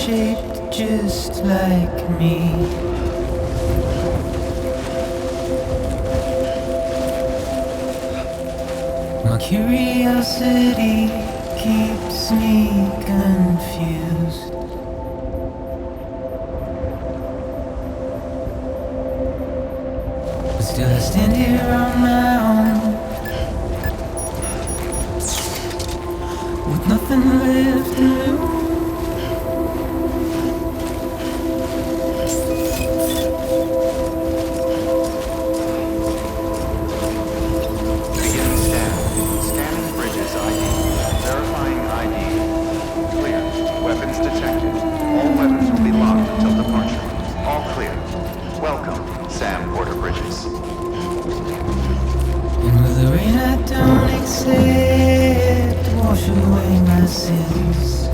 shaped just like me. My curiosity keeps me confused. But still I stand here on my own, with nothing left to lose. Wash away my sins.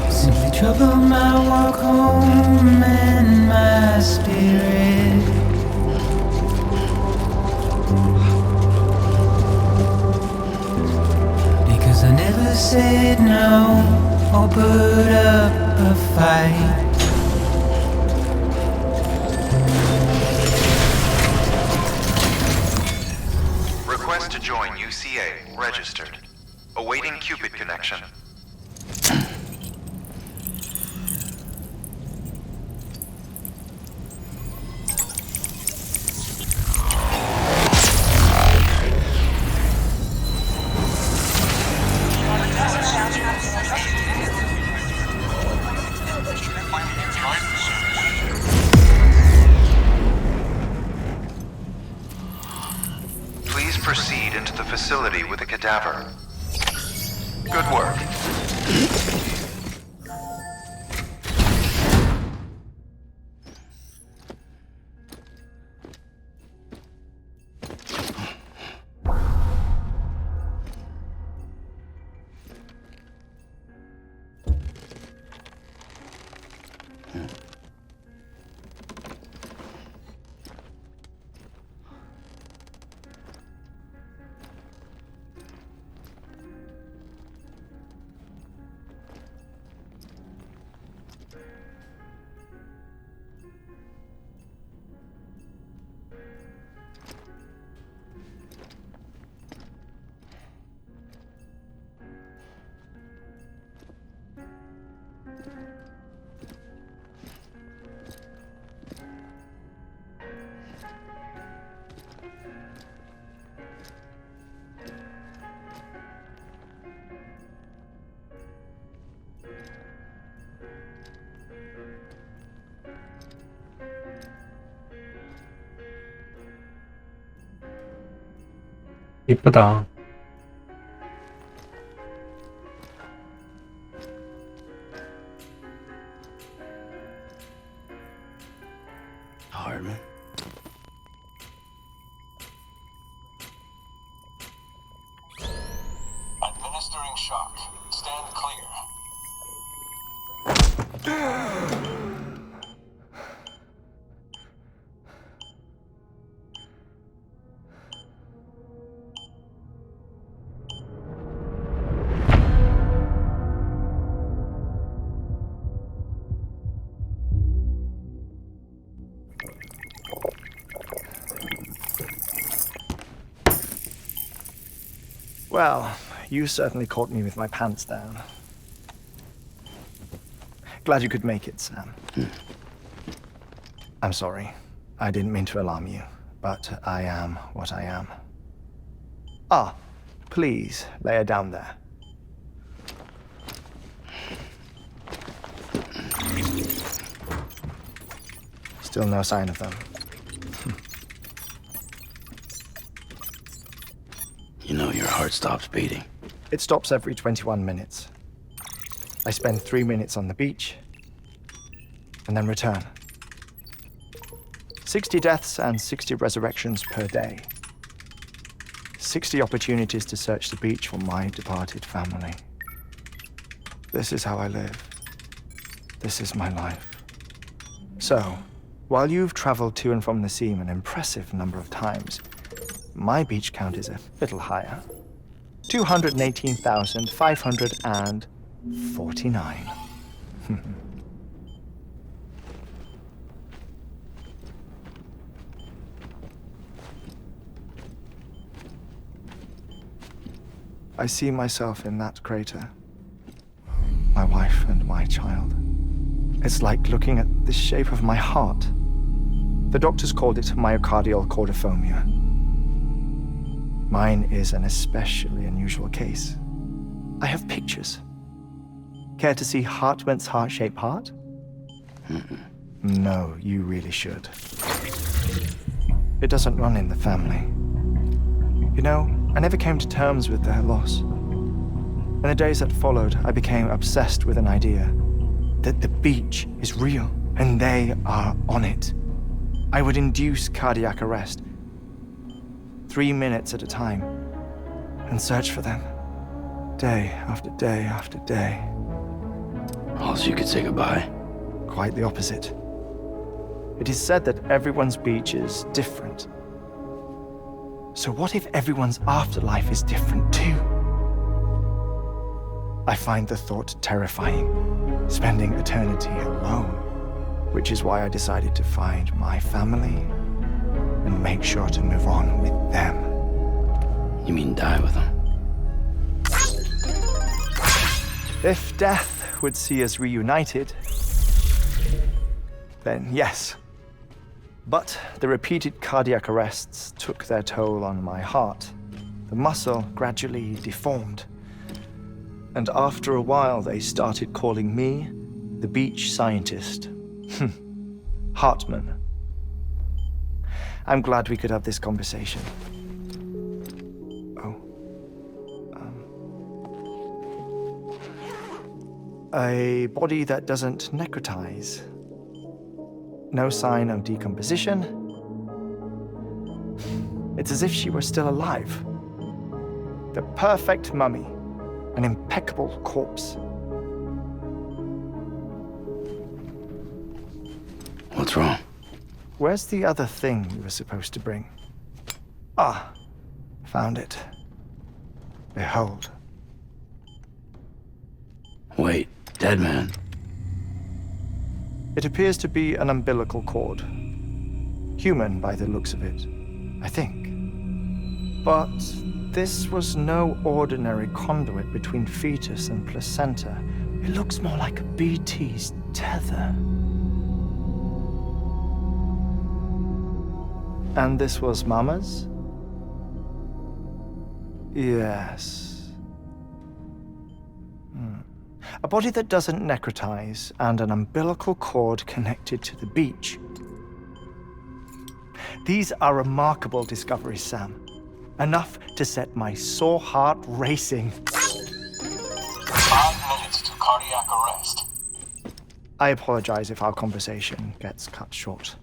Simply trouble my walk home and my spirit. Because I never said no or put up a fight. Request to join UCA. Registered. Awaiting Cupid connection. Proceed into the facility with a cadaver. Good work. 이쁘다. Hardman. Administering shock. Stand clear. Well, you certainly caught me with my pants down. Glad you could make it, Sam. I'm sorry. I didn't mean to alarm you, but I am what I am. Ah, please, lay her down there. Still no sign of them. You know your heart stops beating. It stops every 21 minutes. I spend 3 minutes on the beach, and then return. 60 deaths and 60 resurrections per day. 60 opportunities to search the beach for my departed family. This is how I live. This is my life. So, while you've traveled to and from the seam an impressive number of times, my beach count is a little higher. 218,549. I see myself in that crater. My wife and my child. It's like looking at the shape of my heart. The doctors called it myocardial chordophobia. Mine is an especially unusual case. I have pictures. Care to see Hartman's heart-shaped heart? No, you really should. It doesn't run in the family. You know, I never came to terms with their loss. In the days that followed, I became obsessed with an idea that the beach is real and they are on it. I would induce cardiac arrest, 3 minutes at a time, and search for them, day after day after day. Also, you could say goodbye. Quite the opposite. It is said that everyone's beach is different. So what if everyone's afterlife is different too? I find the thought terrifying, spending eternity alone, which is why I decided to find my family and make sure to move on with them. You mean die with them? If death would see us reunited, then yes. But the repeated cardiac arrests took their toll on my heart. The muscle gradually deformed. And after a while, they started calling me the beach scientist. Hartman. I'm glad we could have this conversation. A body that doesn't necrotize. No sign of decomposition. It's as if she were still alive. The perfect mummy. An impeccable corpse. What's wrong? Where's the other thing you were supposed to bring? Ah, found it. Behold. Wait, dead man. It appears to be an umbilical cord. Human by the looks of it, I think. But this was no ordinary conduit between fetus and placenta. It looks more like a BT's tether. And this was Mama's? Yes. A body that doesn't necrotize and an umbilical cord connected to the beach. These are remarkable discoveries, Sam. Enough to set my sore heart racing. 5 minutes to cardiac arrest. I apologize if our conversation gets cut short.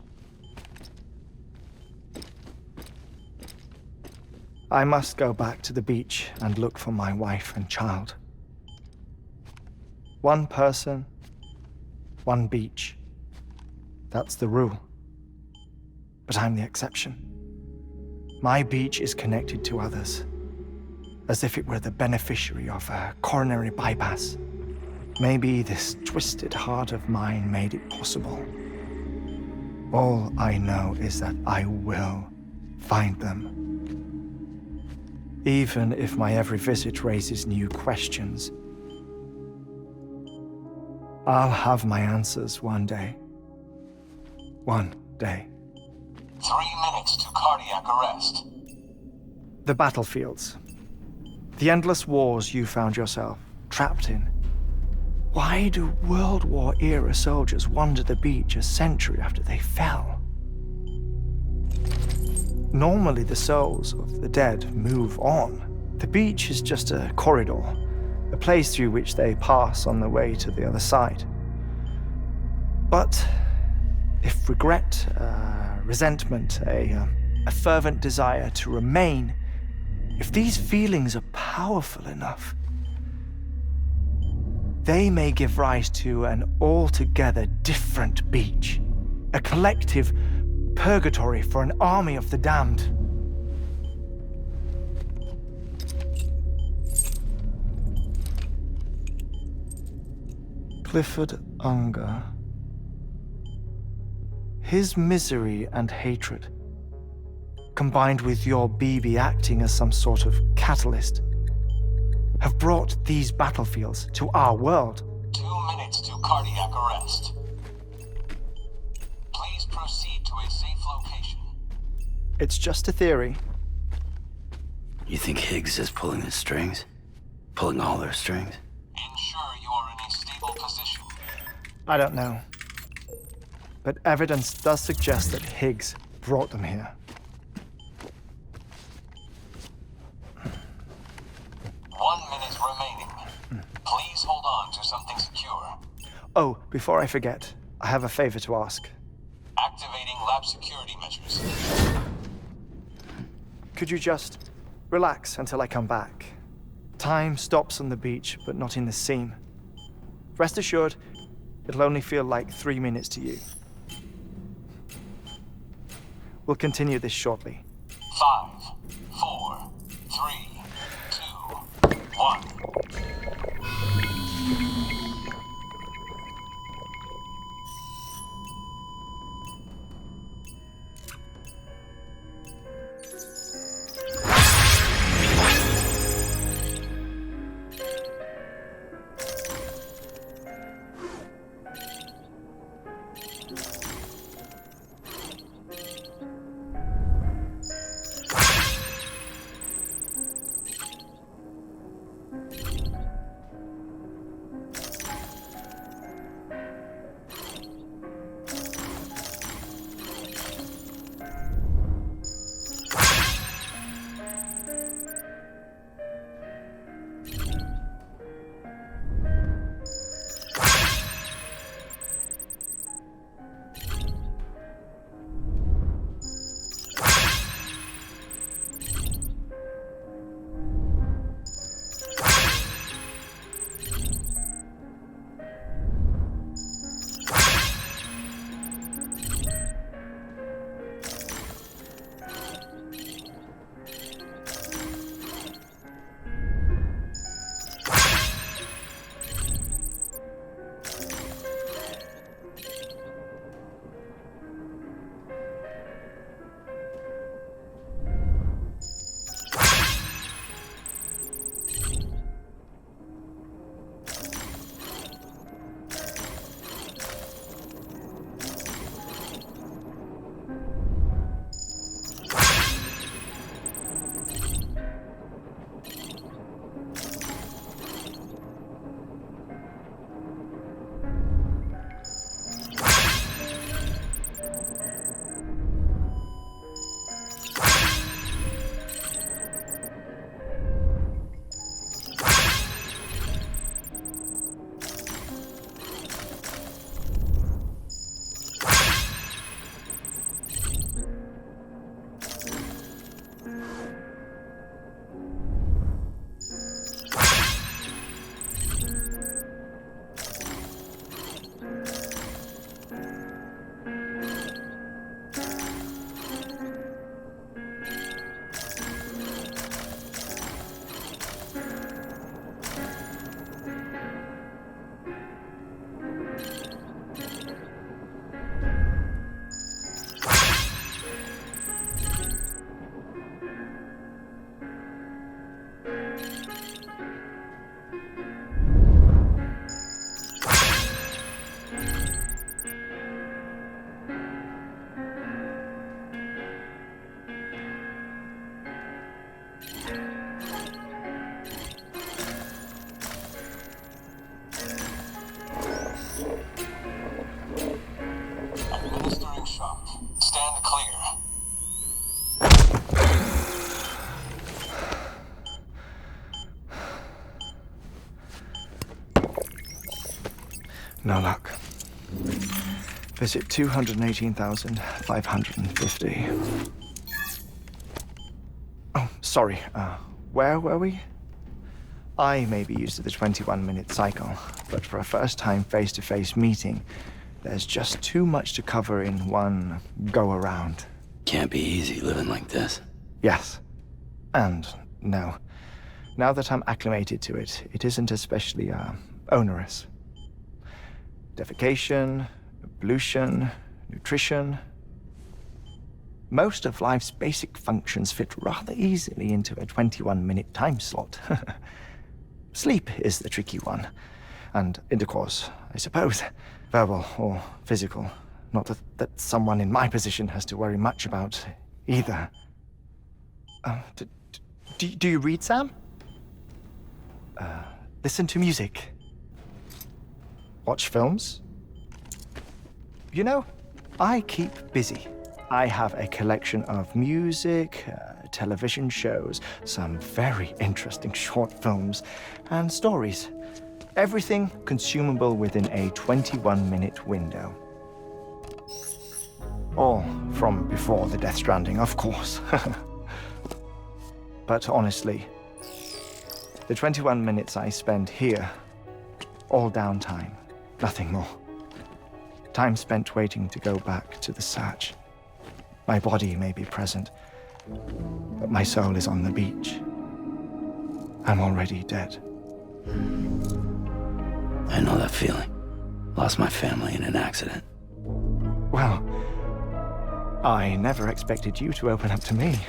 I must go back to the beach and look for my wife and child. One person, one beach. That's the rule. But I'm the exception. My beach is connected to others, as if it were the beneficiary of a coronary bypass. Maybe this twisted heart of mine made it possible. All I know is that I will find them. Even if my every visit raises new questions, I'll have my answers one day. One day. 3 minutes to cardiac arrest. The battlefields. The endless wars you found yourself trapped in. Why do World War era soldiers wander the beach a century after they fell? Normally the souls of the dead move on. The beach is just a corridor, a place through which they pass on the way to the other side. But if regret, resentment, a fervent desire to remain, if these feelings are powerful enough, they may give rise to an altogether different beach, a collective purgatory for an army of the damned. Clifford Unger. His misery and hatred, combined with your BB acting as some sort of catalyst, have brought these battlefields to our world. 2 minutes to cardiac arrest. Please proceed to a safe location. It's just a theory. You think Higgs is pulling the strings? Pulling all their strings? Ensure you are in a stable position. I don't know. But evidence does suggest that Higgs brought them here. 1 minute remaining. Please hold on to something secure. Oh, before I forget, I have a favor to ask. Activating lab security measures. Could you just relax until I come back? Time stops on the beach, but not in the scene. Rest assured, it'll only feel like 3 minutes to you. We'll continue this shortly. 5, 4, 3, 2, 1. No luck. Visit 218,550. Oh, sorry. Where were we? I may be used to the 21-minute cycle, but for a first-time face-to-face meeting, there's just too much to cover in one go-around. Can't be easy living like this. Yes. And no. Now that I'm acclimated to it, it isn't especially, onerous. defecation, ablution, nutrition. Most of life's basic functions fit rather easily into a 21-minute time slot. Sleep is the tricky one. And intercourse, I suppose. Verbal or physical. Not that someone in my position has to worry much about either. Do you read, Sam? Listen to music. Watch films. You know, I keep busy. I have a collection of music, television shows, some very interesting short films, and stories. Everything consumable within a 21-minute window. All from before the Death Stranding, of course. But honestly, the 21 minutes I spend here, all downtime, nothing more. Time spent waiting to go back to the search. My body may be present, but my soul is on the beach. I'm already dead. I know that feeling. Lost my family in an accident. Well, I never expected you to open up to me.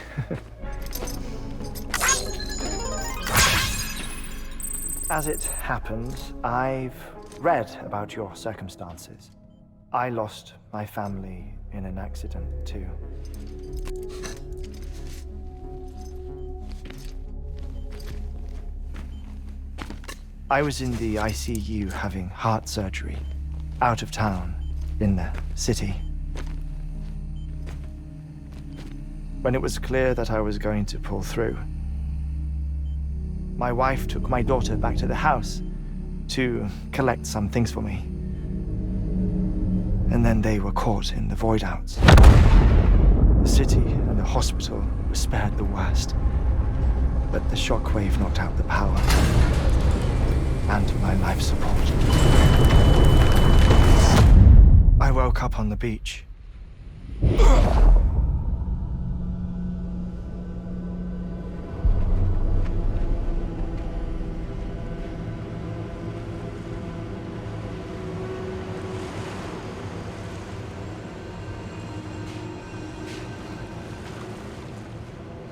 As it happens, I've read about your circumstances. I lost my family in an accident too. I was in the ICU having heart surgery, out of town, in the city. When it was clear that I was going to pull through, my wife took my daughter back to the house to collect some things for me. And then they were caught in the void-outs. The city and the hospital were spared the worst, but the shockwave knocked out the power and my life support. I woke up on the beach.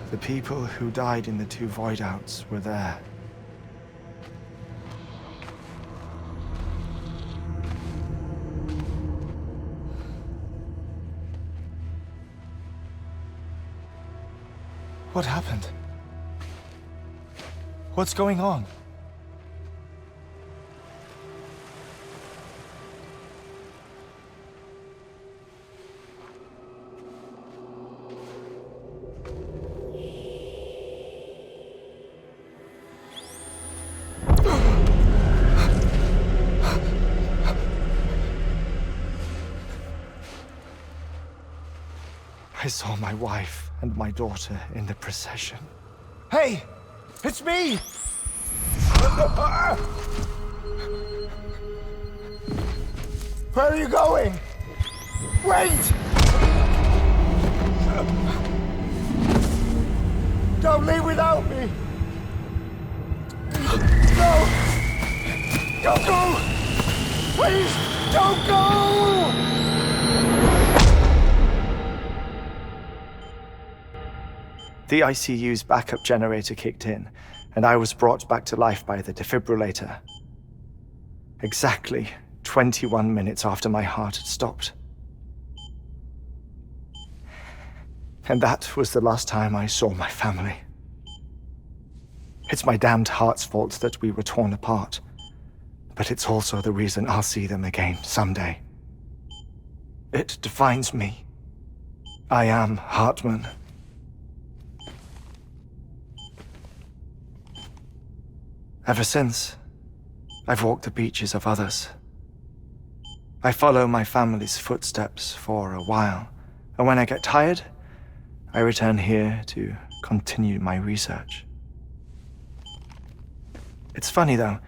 The people who died in the two void-outs were there. What happened? What's going on? I saw my wife and my daughter in the procession. Hey! It's me! Where are you going? Wait! Don't leave without me! No! Don't go! Please, don't go! The ICU's backup generator kicked in, and I was brought back to life by the defibrillator. Exactly 21 minutes after my heart had stopped. And that was the last time I saw my family. It's my damned heart's fault that we were torn apart, but it's also the reason I'll see them again someday. It defines me. I am Hartman. Ever since, I've walked the beaches of others. I follow my family's footsteps for a while, and when I get tired, I return here to continue my research. It's funny though,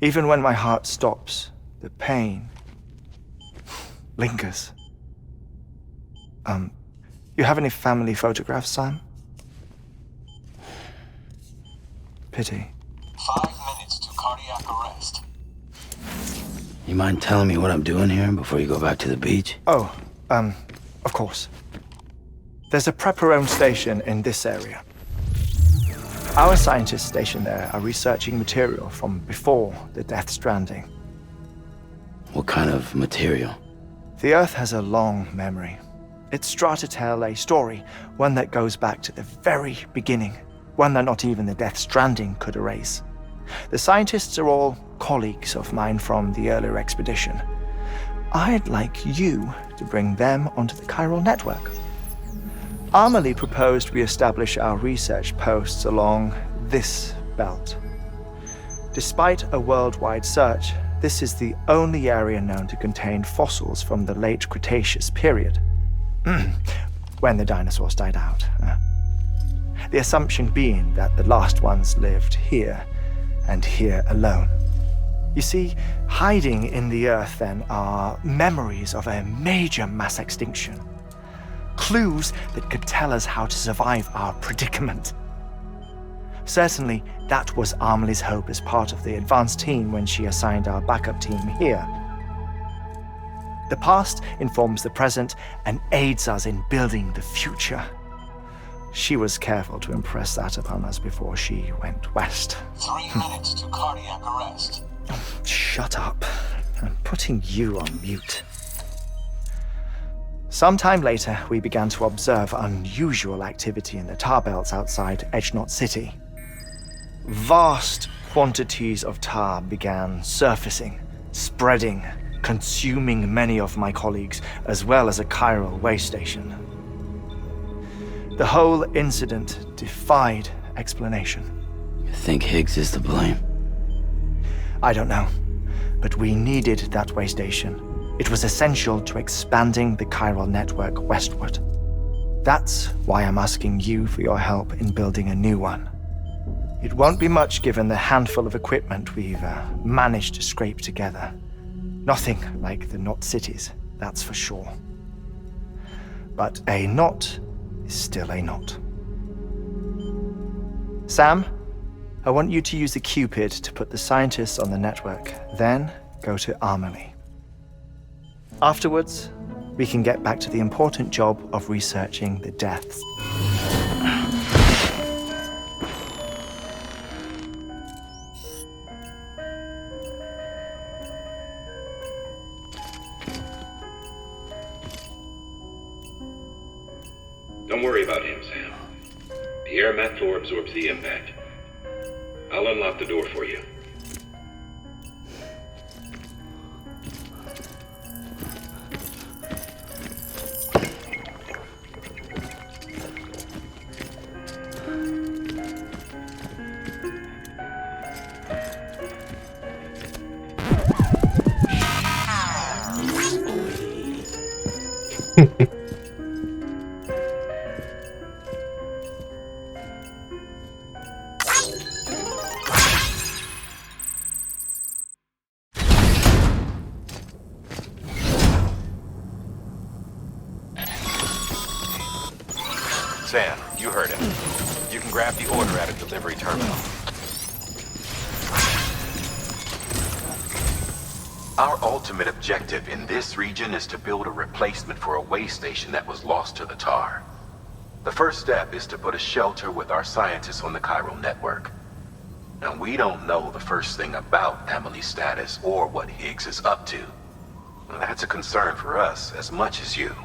even when my heart stops, the pain lingers. You have any family photographs, Sam? Pity. 5 minutes to cardiac arrest. You You mind telling me what I'm doing here before you go back to the beach? Oh, of course. There's a prepper-owned station in this area. Our scientists stationed there are researching material from before the Death Stranding. What kind of material? The Earth has a long memory. It's trying to tell a story, one that goes back to the very beginning, one that not even the Death Stranding could erase. The scientists are all colleagues of mine from the earlier expedition. I'd like you to bring them onto the chiral network. Amelie proposed we establish our research posts along this belt. Despite a worldwide search, this is the only area known to contain fossils from the late Cretaceous period, when the dinosaurs died out. The assumption being that the last ones lived here, and here alone. You see, hiding in the Earth then are memories of a major mass extinction. Clues that could tell us how to survive our predicament. Certainly, that was Amelie's hope as part of the advanced team when she assigned our backup team here. The past informs the present and aids us in building the future. She was careful to impress that upon us before she went west. 3 minutes to cardiac arrest. Shut up. I'm putting you on mute. Sometime later, we began to observe unusual activity in the tar belts outside Edgenot City. Vast quantities of tar began surfacing, spreading, consuming many of my colleagues, as well as a chiral way station. The whole incident defied explanation. You think Higgs is to blame? I don't know, but we needed that way station. It was essential to expanding the chiral network westward. That's why I'm asking you for your help in building a new one. It won't be much given the handful of equipment we've managed to scrape together. Nothing like the knot cities, that's for sure. But a knot is still a knot. Sam, I want you to use the Cupid to put the scientists on the network, then go to Amelie. Afterwards, we can get back to the important job of researching the deaths. Don't worry about him, Sam. The air mat floor absorbs the impact. I'll unlock the door for you. Sam, you heard him. You can grab the order at a delivery terminal. Our ultimate objective in this region is to build a replacement for a way station that was lost to the tar. The first step is to put a shelter with our scientists on the chiral network. And we don't know the first thing about Amelie's status or what Higgs is up to. That's a concern for us as much as you.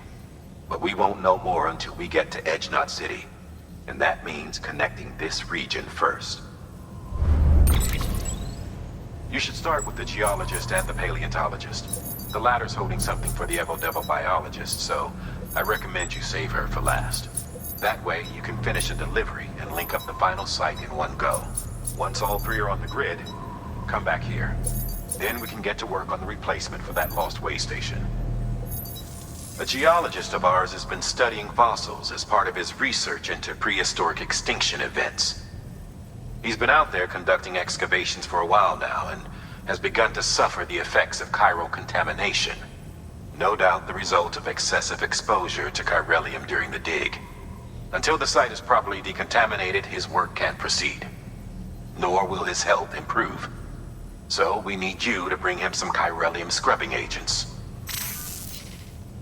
But we won't know more until we get to Edgenot City. And that means connecting this region first. You should start with the geologist and the paleontologist. The latter's holding something for the Evo-Devo biologist, so I recommend you save her for last. That way, you can finish a delivery and link up the final site in one go. Once all three are on the grid, come back here. Then we can get to work on the replacement for that lost way station. A geologist of ours has been studying fossils as part of his research into prehistoric extinction events. He's been out there conducting excavations for a while now and has begun to suffer the effects of chiral contamination. No doubt the result of excessive exposure to chiralium during the dig. Until the site is properly decontaminated, his work can't proceed. Nor will his health improve. So we need you to bring him some chiralium scrubbing agents.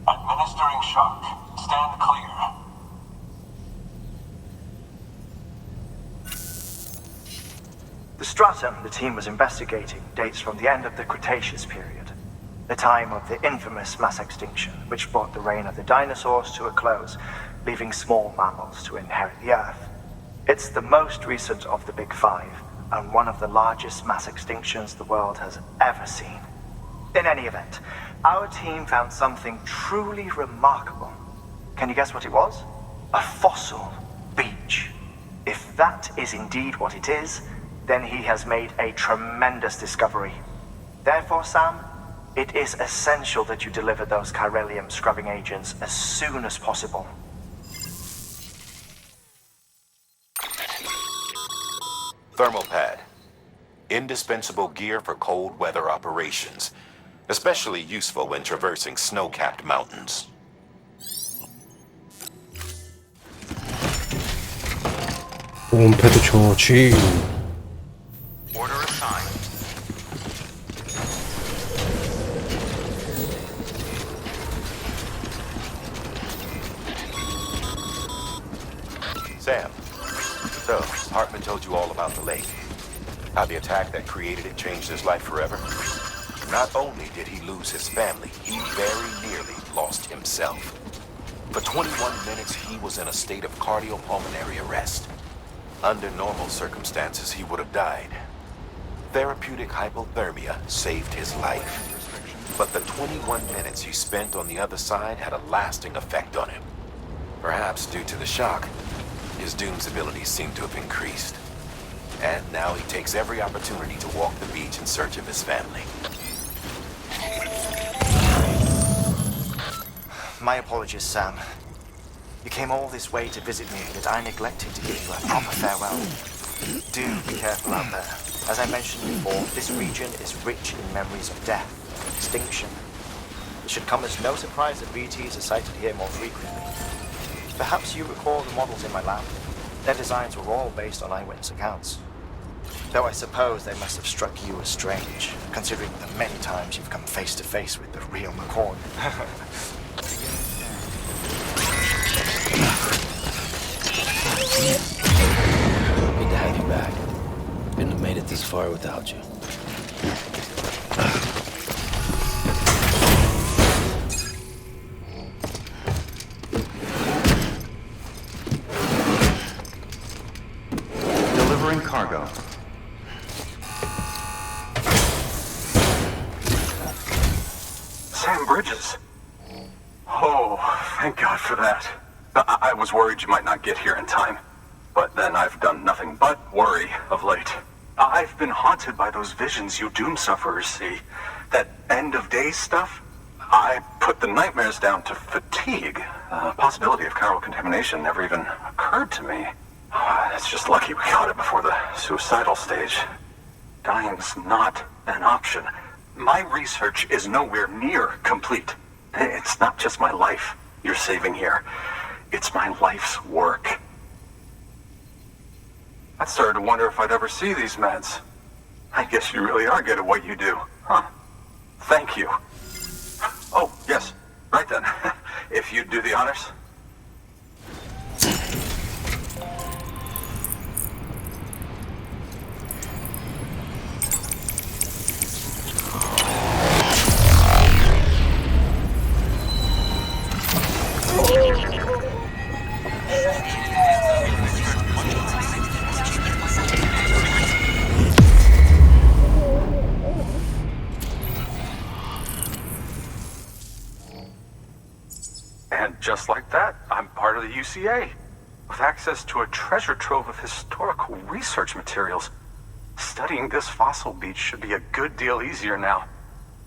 Administering shock. Stand clear. The stratum the team was investigating dates from the end of the Cretaceous period, the time of the infamous mass extinction, which brought the reign of the dinosaurs to a close, leaving small mammals to inherit the Earth. It's the most recent of the Big Five, and one of the largest mass extinctions the world has ever seen. In any event, our team found something truly remarkable. Can you guess what it was? A fossil beach. If that is indeed what it is, then he has made a tremendous discovery. Therefore, Sam, it is essential that you deliver those chiralium scrubbing agents as soon as possible. Thermal pad. Indispensable gear for cold weather operations. Especially useful when traversing snow-capped mountains. 보온패드 조지. Order assigned. Sam, so Hartman told you all about the lake. How the attack that created it changed his life forever. Not only did he lose his family, he very nearly lost himself. For 21 minutes, he was in a state of cardiopulmonary arrest. Under normal circumstances, he would have died. Therapeutic hypothermia saved his life. But the 21 minutes he spent on the other side had a lasting effect on him. Perhaps due to the shock, his Doom's abilities seem to have increased. And now he takes every opportunity to walk the beach in search of his family. My apologies, Sam. You came all this way to visit me, yet I neglected to give you a proper farewell. Do be careful out there. As I mentioned before, this region is rich in memories of death, extinction. It should come as no surprise that BTs are sighted here more frequently. Perhaps you recall the models in my lab. Their designs were all based on eyewitness accounts. Though I suppose they must have struck you as strange, considering the many times you've come face to face with the real McCoy. Good to have you back. Couldn't have made it this far without you. Delivering cargo. Sam Bridges. Oh, thank God for that. I was worried you might not get here in time. But then I've done nothing but worry of late. I've been haunted by those visions you Doom sufferers see. That end-of-days stuff. I put the nightmares down to fatigue. The possibility of chiral contamination never even occurred to me. It's just lucky we got it before the suicidal stage. Dying's not an option. My research is nowhere near complete. It's not just my life you're saving here. It's my life's work. I started to wonder if I'd ever see these meds. I guess you really are good at what you do, huh? Thank you. Oh, yes. Right then. If you'd do the honors. And just like that, I'm part of the UCA, with access to a treasure trove of historical research materials. Studying this fossil beach should be a good deal easier now,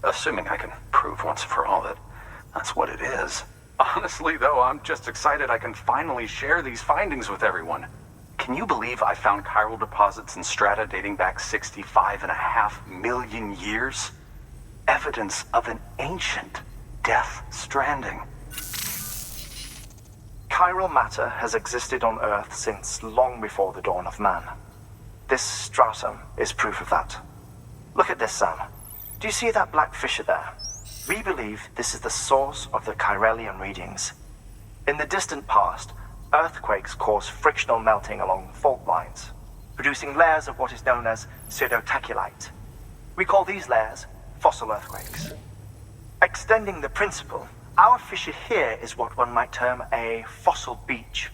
assuming I can prove once for all that that's what it is. Honestly, though, I'm just excited I can finally share these findings with everyone. Can you believe I found chiral deposits in strata dating back 65.5 million years? Evidence of an ancient Death Stranding. Chiral matter has existed on Earth since long before the dawn of man. This stratum is proof of that. Look at this, Sam. Do you see that black fissure there? We believe this is the source of the chiralium readings. In the distant past, earthquakes cause frictional melting along fault lines, producing layers of what is known as pseudotaculite. We call these layers fossil earthquakes. Extending the principle, our fissure here is what one might term a fossil beach.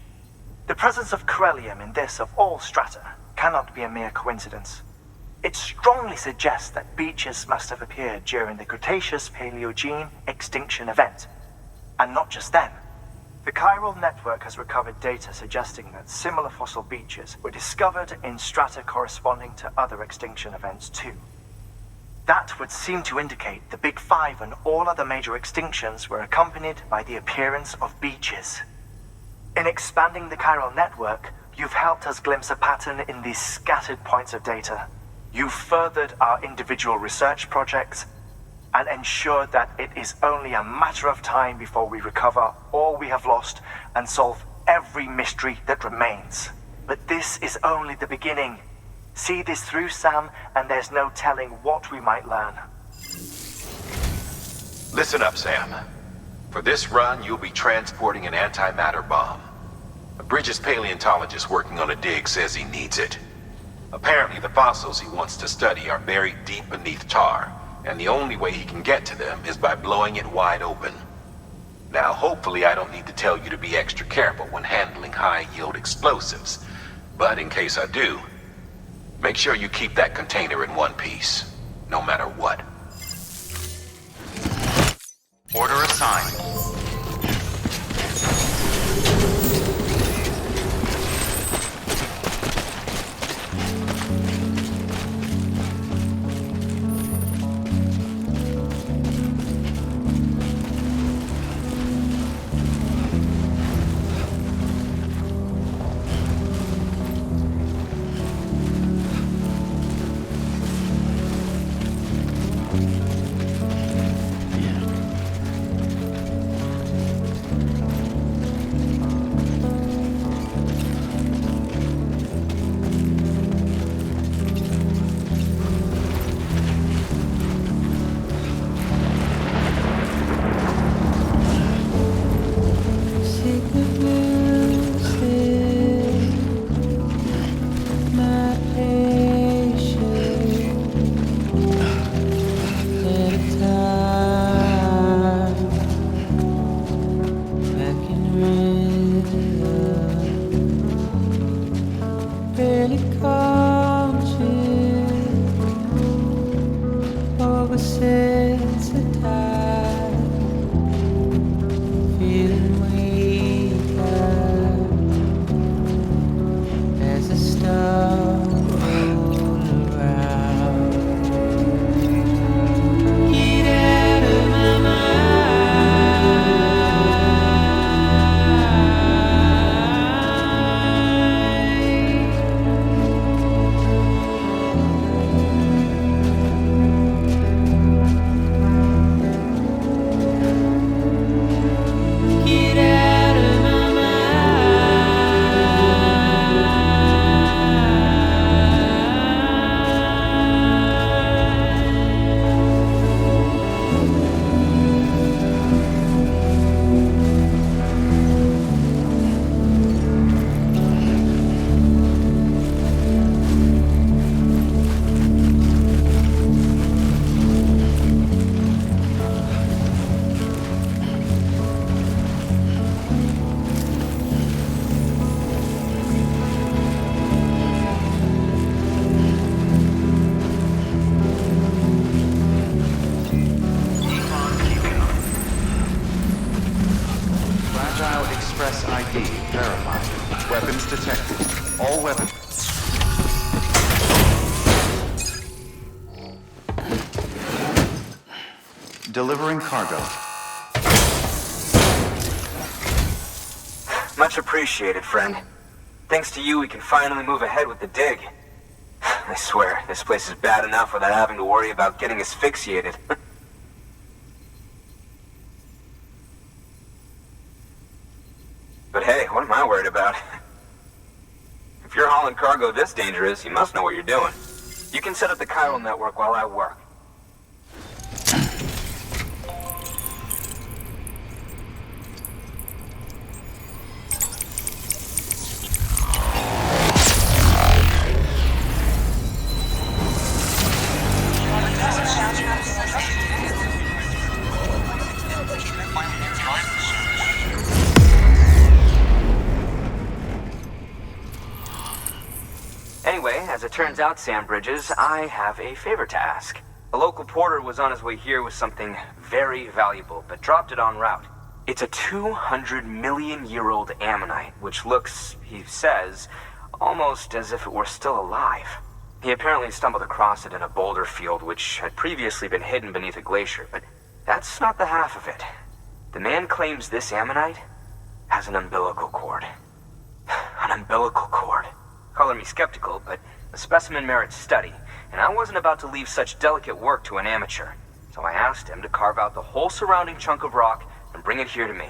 The presence of chiralium in this of all strata cannot be a mere coincidence. It strongly suggests that beaches must have appeared during the Cretaceous-Paleogene extinction event. And not just then. The chiral network has recovered data suggesting that similar fossil beaches were discovered in strata corresponding to other extinction events too. That would seem to indicate the Big Five and all other major extinctions were accompanied by the appearance of beaches. In expanding the chiral network, you've helped us glimpse a pattern in these scattered points of data. You've furthered our individual research projects and ensured that it is only a matter of time before we recover all we have lost and solve every mystery that remains. But this is only the beginning. See this through, Sam, and there's no telling what we might learn. Listen up, Sam. For this run, you'll be transporting an antimatter bomb. A British paleontologist working on a dig says he needs it. Apparently, the fossils he wants to study are buried deep beneath tar, and the only way he can get to them is by blowing it wide open. Now, hopefully I don't need to tell you to be extra careful when handling high-yield explosives, but in case I do, make sure you keep that container in one piece, no matter what. Order assigned. Delivering cargo. Much appreciated, friend. Thanks to you, we can finally move ahead with the dig. I swear, this place is bad enough without having to worry about getting asphyxiated. But hey, what am I worried about? If you're hauling cargo this dangerous, you must know what you're doing. You can set up the chiral network while I work. Anyway, as it turns out, Sam Bridges, I have a favor to ask. A local porter was on his way here with something very valuable, but dropped it en route. It's a 200-million-year-old ammonite, which looks, he says, almost as if it were still alive. He apparently stumbled across it in a boulder field which had previously been hidden beneath a glacier, but that's not the half of it. The man claims this ammonite has an umbilical cord. An umbilical cord. Color me skeptical, but the specimen merits study, and I wasn't about to leave such delicate work to an amateur. So I asked him to carve out the whole surrounding chunk of rock and bring it here to me.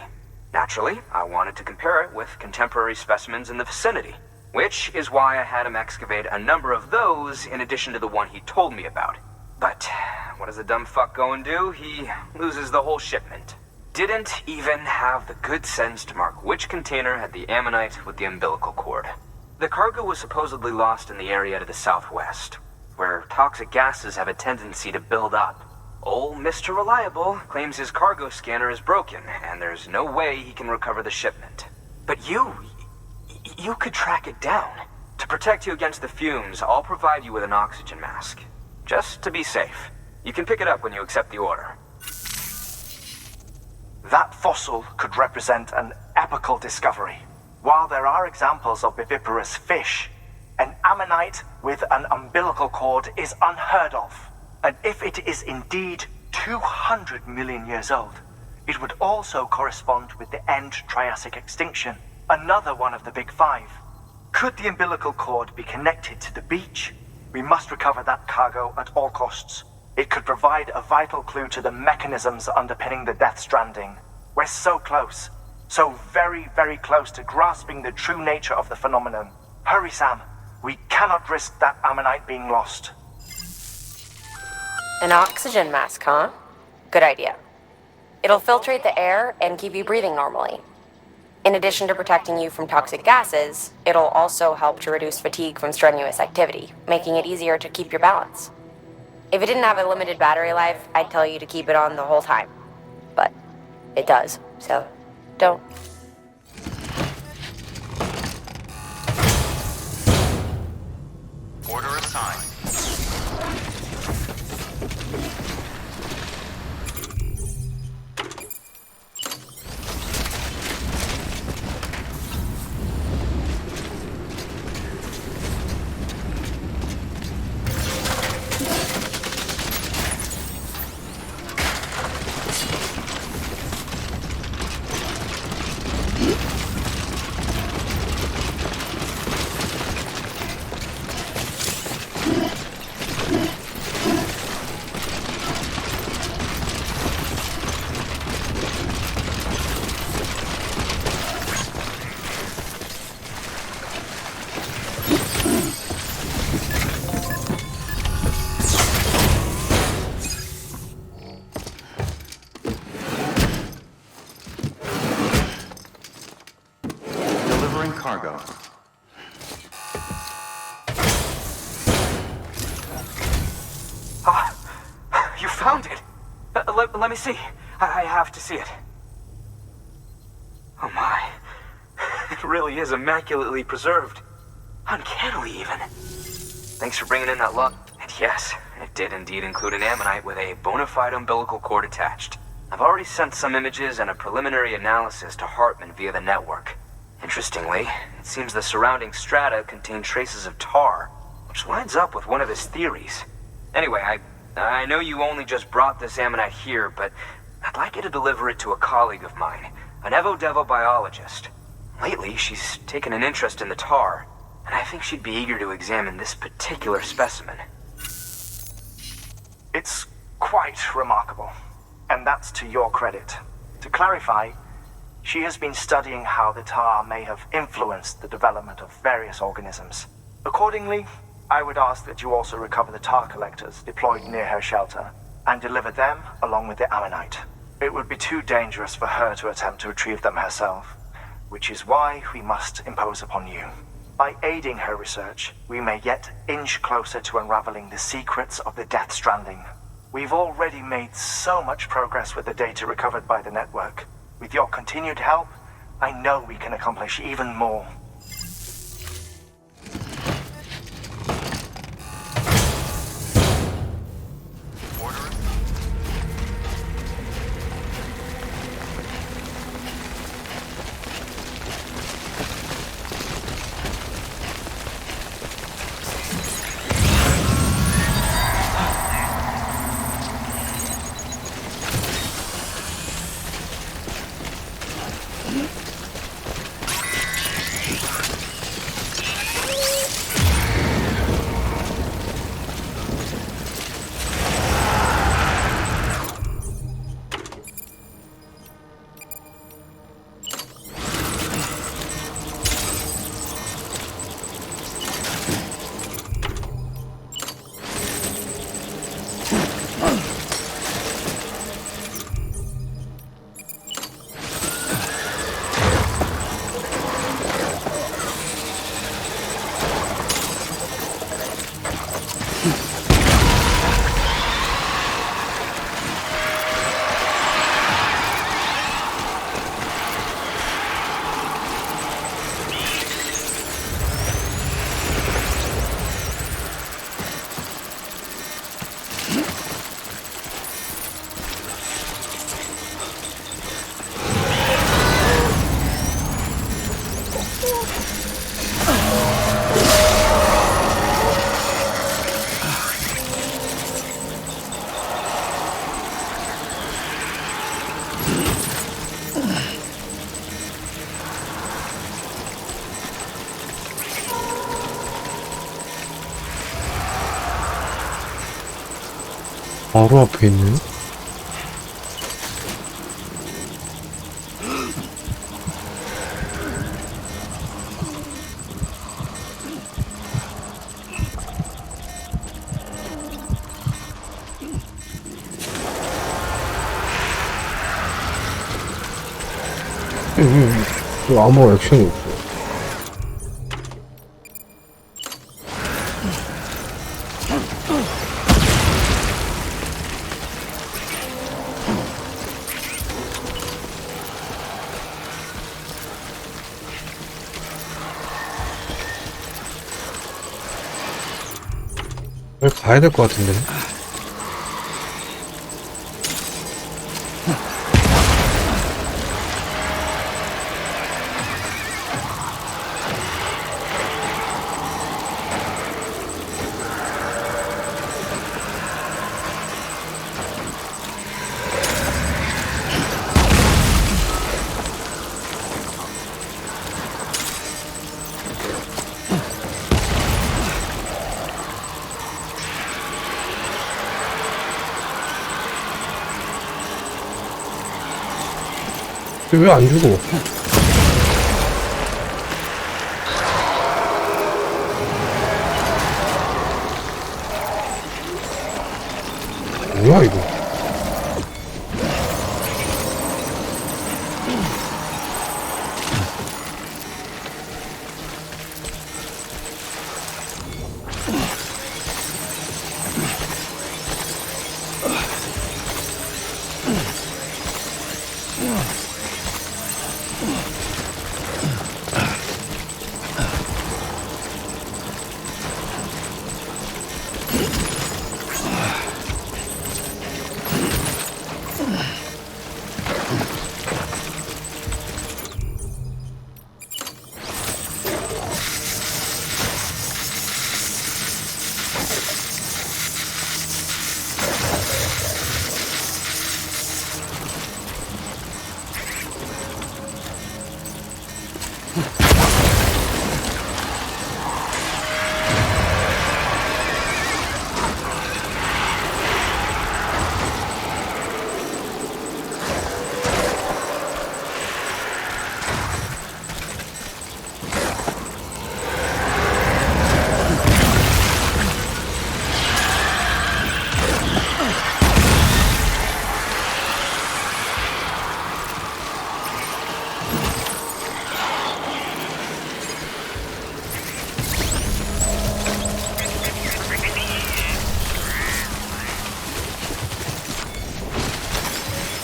Naturally, I wanted to compare it with contemporary specimens in the vicinity, which is why I had him excavate a number of those in addition to the one he told me about. But what does the dumb fuck go and do? He loses the whole shipment. Didn't even have the good sense to mark which container had the ammonite with the umbilical cord. The cargo was supposedly lost in the area to the southwest, where toxic gases have a tendency to build up. Old Mr. Reliable claims his cargo scanner is broken, and there's no way he can recover the shipment. But you could track it down. To protect you against the fumes, I'll provide you with an oxygen mask. Just to be safe. You can pick it up when you accept the order. That fossil could represent an epochal discovery. While there are examples of viviparous fish, an ammonite with an umbilical cord is unheard of. And if it is indeed 200 million years old, it would also correspond with the end Triassic extinction, another one of the big five. Could the umbilical cord be connected to the beach? We must recover that cargo at all costs. It could provide a vital clue to the mechanisms underpinning the Death Stranding. We're so close. So very, very close to grasping the true nature of the phenomenon. Hurry, Sam. We cannot risk that ammonite being lost. An oxygen mask, huh? Good idea. It'll filtrate the air and keep you breathing normally. In addition to protecting you from toxic gases, it'll also help to reduce fatigue from strenuous activity, making it easier to keep your balance. If it didn't have a limited battery life, I'd tell you to keep it on the whole time. But it does, so don't. Order assigned. Cargo. You found it! Let me see. I have to see it. Oh my. It really is immaculately preserved. Uncannily, even. Thanks for bringing in that luck. And yes, it did indeed include an ammonite with a bona fide umbilical cord attached. I've already sent some images and a preliminary analysis to Hartman via the network. Interestingly, it seems the surrounding strata contain traces of tar, which lines up with one of his theories. Anyway, I know you only just brought this ammonite here, but I'd like you to deliver it to a colleague of mine, an Evo-Devo biologist. Lately, she's taken an interest in the tar, and I think she'd be eager to examine this particular specimen. It's quite remarkable, and that's to your credit. To clarify, she has been studying how the tar may have influenced the development of various organisms. Accordingly, I would ask that you also recover the tar collectors deployed near her shelter and deliver them along with the ammonite. It would be too dangerous for her to attempt to retrieve them herself, which is why we must impose upon you. By aiding her research, we may yet inch closer to unraveling the secrets of the Death Stranding. We've already made so much progress with the data recovered by the network. With your continued help, I know we can accomplish even more. 바로 앞에 있네. 아무 액션이 없어. 가야 될 것 같은데. 왜 안 죽어? 뭐야 이거?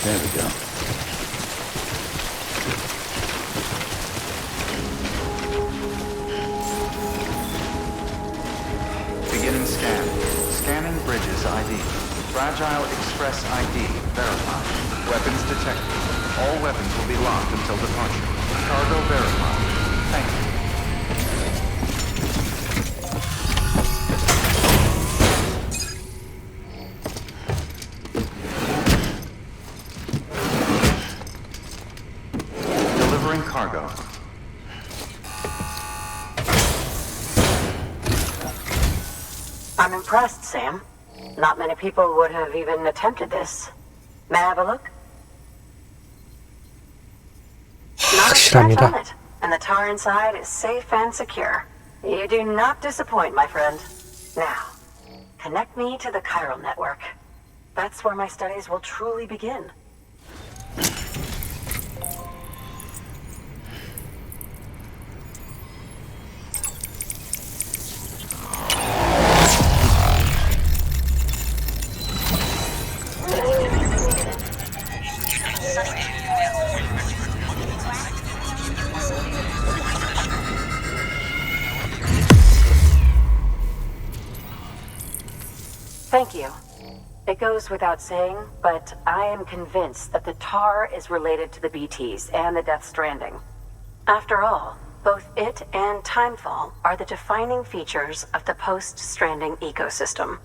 There we go. Beginning scan. Scanning bridges ID. Fragile Express ID verified. Weapons detected. All weapons will be locked until departure. Cargo verified. Thank you. Delivering cargo. I'm impressed, Sam. Not many people would have even attempted this. May I have a look? Not a scratch on it, and the tar inside is safe and secure. You do not disappoint, my friend. Now, connect me to the chiral network. That's where my studies will truly begin. Thank you. It goes without saying, but I am convinced that the tar is related to the BTs and the Death Stranding. After all, both it and Timefall are the defining features of the post-Stranding ecosystem.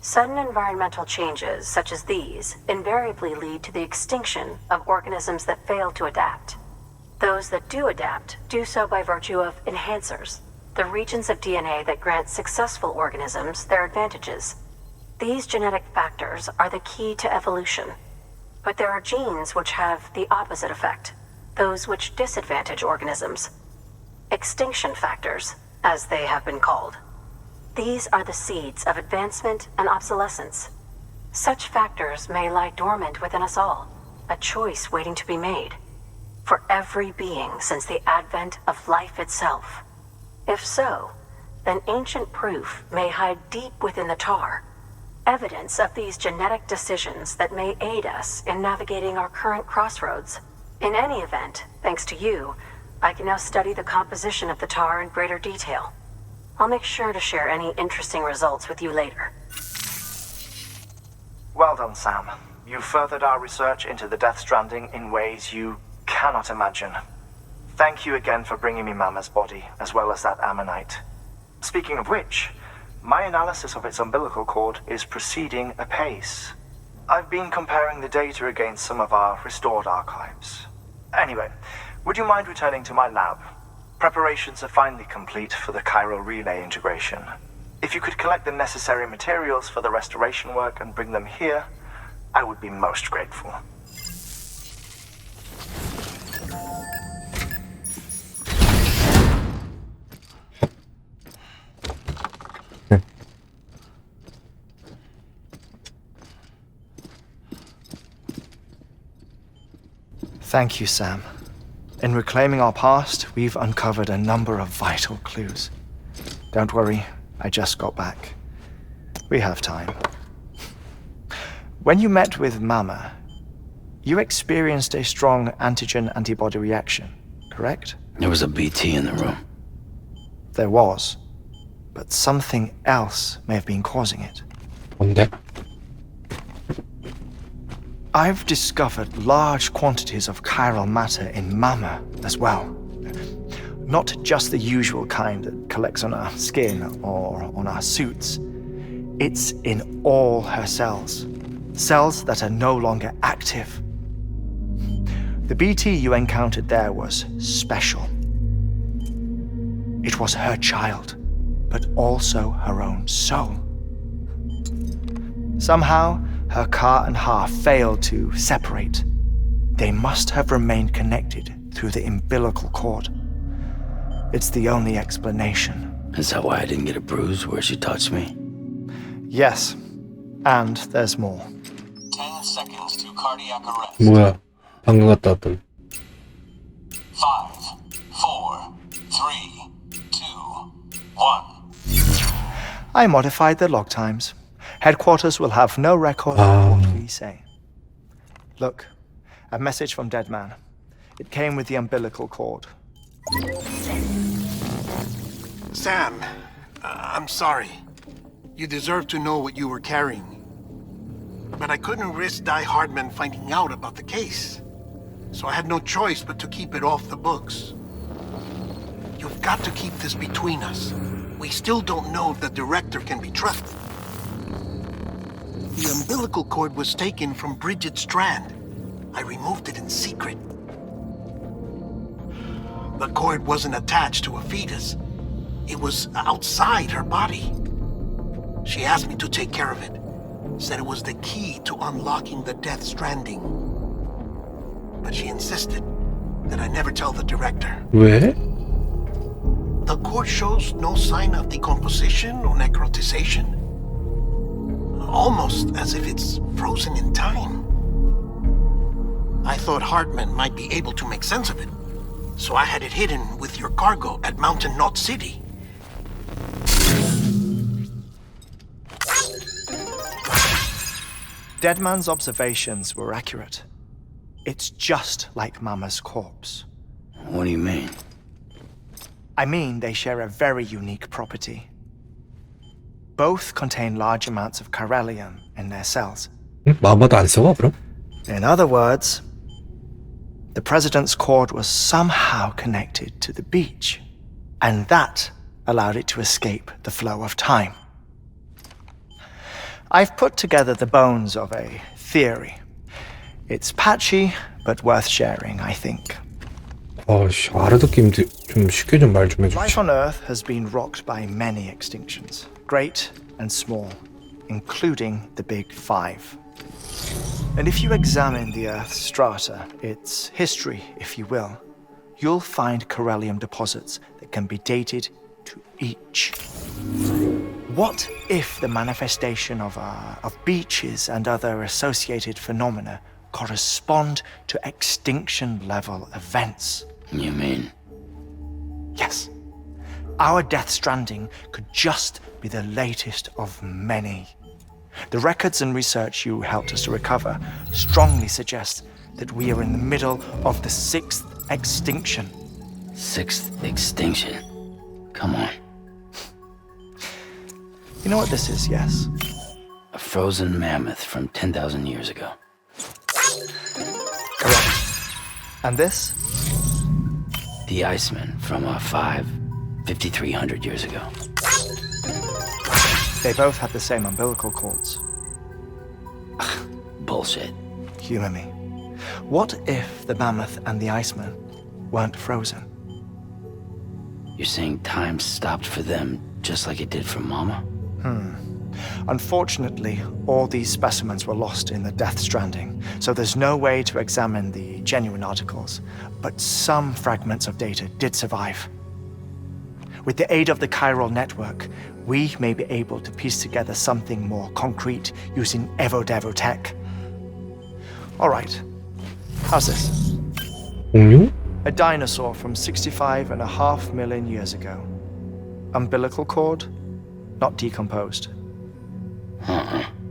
Sudden environmental changes such as these invariably lead to the extinction of organisms that fail to adapt. Those that do adapt do so by virtue of enhancers, the regions of DNA that grant successful organisms their advantages. These genetic factors are the key to evolution. But there are genes which have the opposite effect, those which disadvantage organisms. Extinction factors, as they have been called. These are the seeds of advancement and obsolescence. Such factors may lie dormant within us all, a choice waiting to be made. For every being since the advent of life itself. If so, then ancient proof may hide deep within the tar. Evidence of these genetic decisions that may aid us in navigating our current crossroads. In any event, thanks to you, I can now study the composition of the tar in greater detail. I'll make sure to share any interesting results with you later. Well done, Sam. You furthered our research into the Death Stranding in ways you cannot imagine. Thank you again for bringing me Mama's body, as well as that ammonite. Speaking of which, my analysis of its umbilical cord is proceeding apace. I've been comparing the data against some of our restored archives. Anyway, would you mind returning to my lab? Preparations are finally complete for the chiral relay integration. If you could collect the necessary materials for the restoration work and bring them here, I would be most grateful. Thank you, Sam. In reclaiming our past, we've uncovered a number of vital clues. Don't worry, I just got back. We have time. When you met with Mama, you experienced a strong antigen-antibody reaction, correct? There was a BT in the room. There was, but something else may have been causing it. 뭔데? I've discovered large quantities of chiral matter in Mama as well. Not just the usual kind that collects on our skin or on our suits. It's in all her cells. Cells that are no longer active. The BT you encountered there was special. It was her child, but also her own soul. Somehow, her car and half failed to separate. They must have remained connected through the umbilical cord. It's the only explanation. Is that why I didn't get a bruise where she touched me? Yes, and there's more. 10 seconds to cardiac arrest. 뭐야? 방금 갔다 왔더니. 5, 4, 3, 2, 1. I modified the log times. Headquarters will have no record of what we say. Look, a message from Dead Man. It came with the umbilical cord. Sam, I'm sorry. You deserve to know what you were carrying. But I couldn't risk Die Hardman finding out about the case. So I had no choice but to keep it off the books. You've got to keep this between us. We still don't know if the director can be trusted. The umbilical cord was taken from Bridget Strand. I removed it in secret. The cord wasn't attached to a fetus. It was outside her body. She asked me to take care of it. Said it was the key to unlocking the Death Stranding. But she insisted that I never tell the director. 왜? The cord shows no sign of decomposition or necrotization. Almost as if it's frozen in time. I thought Hartman might be able to make sense of it. So I had it hidden with your cargo at Mountain Knot City. Deadman's observations were accurate. It's just like Mama's corpse. What do you mean? I mean, they share a very unique property. Both contain large amounts of chiralium in their cells. 마마도 안 썩어 그럼? In other words, the president's cord was somehow connected to the beach, and that allowed it to escape the flow of time. I've put together the bones of a theory. It's patchy, but worth sharing, I think. 아씨, 알아듣기 좀 쉽게 좀 말 좀 해주지. Life on Earth has been rocked by many extinctions, great and small, including the Big Five. And if you examine the Earth's strata, its history, if you will, you'll find chiralium deposits that can be dated to each. What if the manifestation of beaches and other associated phenomena correspond to extinction-level events? You mean? Yes. Our Death Stranding could just be the latest of many. The records and research you helped us to recover strongly suggest that we are in the middle of the 6th extinction. 6th extinction? Come on. You know what this is, yes? A frozen mammoth from 10,000 years ago. Correct. And this? The Iceman from 5,300 years ago. They both have the same umbilical cords. Bullshit. Humor me. What if the mammoth and the Iceman weren't frozen? You're saying time stopped for them just like it did for Mama? Unfortunately, all these specimens were lost in the Death Stranding, so there's no way to examine the genuine articles, but some fragments of data did survive. With the aid of the chiral network, we may be able to piece together something more concrete using Evo-Devo tech. All right, how's this? 공룡? A dinosaur from 65.5 million years ago. Umbilical cord, not decomposed.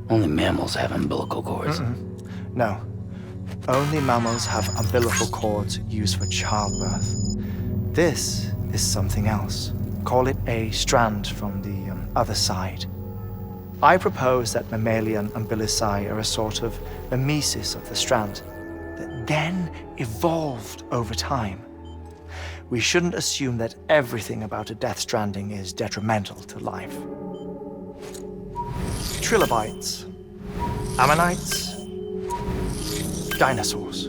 Only mammals have umbilical cords. No. Only mammals have umbilical cords used for childbirth. This is something else. Call it a strand from the other side. I propose that mammalian umbilici are a sort of mimesis of the strand that then evolved over time. We shouldn't assume that everything about a Death Stranding is detrimental to life. Trilobites, ammonites, dinosaurs,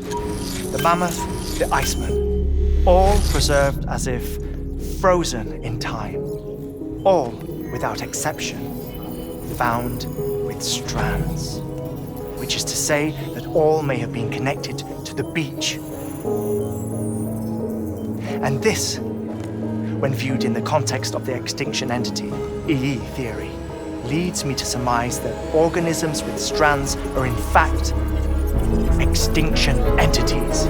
the mammoth, the Iceman, all preserved as if frozen in time, all without exception, found with strands, which is to say that all may have been connected to the beach. And this, when viewed in the context of the extinction entity, EE theory, leads me to surmise that organisms with strands are in fact extinction entities.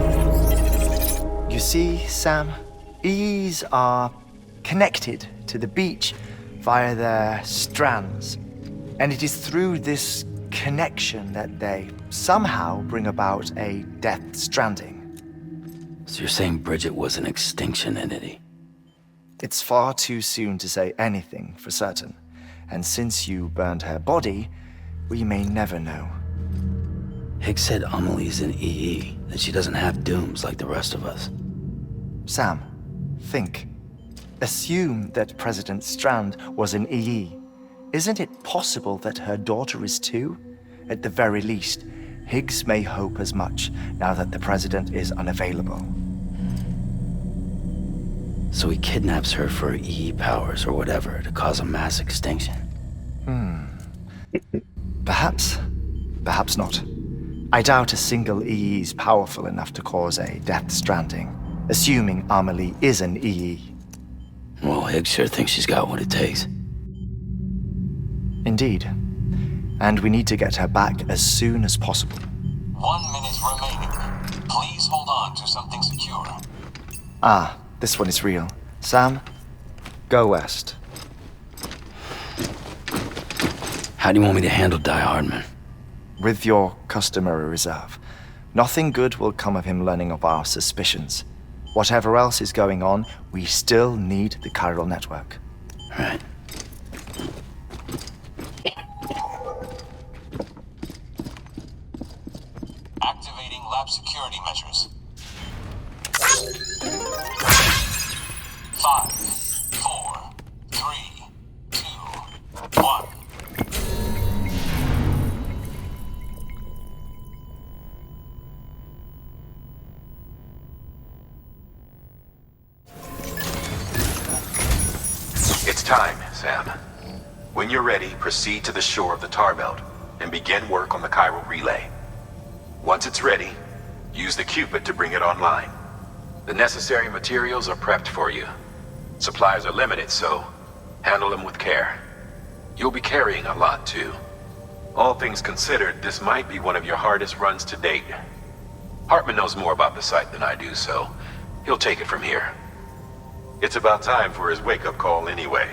You see, Sam, EEs are connected to the beach via their strands, and it is through this connection that they somehow bring about a Death Stranding. So you're saying Bridget was an extinction entity? It's far too soon to say anything for certain, and since you burned her body, we may never know. Higgs said Amelie's an EE, that she doesn't have dooms like the rest of us. Sam, think. Assume that President Strand was an EE. Isn't it possible that her daughter is too? At the very least, Higgs may hope as much now that the president is unavailable. So he kidnaps her for EE powers or whatever to cause a mass extinction. Perhaps. Perhaps not. I doubt a single EE is powerful enough to cause a Death Stranding, assuming Amelie is an EE. Well, Higgs sure thinks she's got what it takes. Indeed. And we need to get her back as soon as possible. 1 minute remaining. Please hold on to something secure. Ah, this one is real. Sam, go west. How do you want me to handle Die Hardman? With your customary reserve. Nothing good will come of him learning of our suspicions. Whatever else is going on, we still need the chiral network. Right. Activating lab security measures. 5, 4, 3, 2, 1. It's time, Sam. When you're ready, proceed to the shore of the tar belt and begin work on the chiral relay. Once it's ready, use the Cupid to bring it online. The necessary materials are prepped for you. Supplies are limited, so handle them with care. You'll be carrying a lot, too. All things considered, this might be one of your hardest runs to date. Hartman knows more about the site than I do, so he'll take it from here. It's about time for his wake-up call anyway.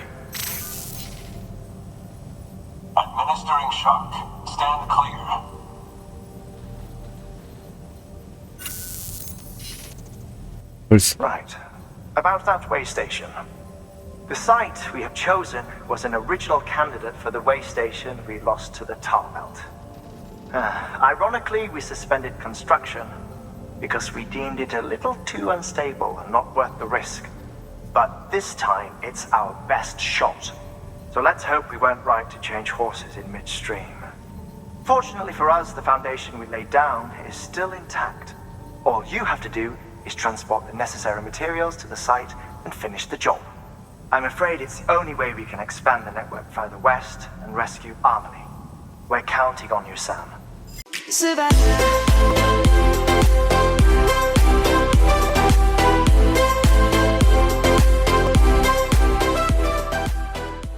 Administering shock. Stand clear. Right. About that way station. The site we have chosen was an original candidate for the way station we lost to the tar belt. Ironically, we suspended construction because we deemed it a little too unstable and not worth the risk. But this time, it's our best shot. So let's hope we weren't right to change horses in midstream. Fortunately for us, the foundation we laid down is still intact. All you have to do is transport the necessary materials to the site and finish the job. I'm afraid it's the only way we can expand the network further west and rescue Amelie. We're counting on you, Sam. Savannah.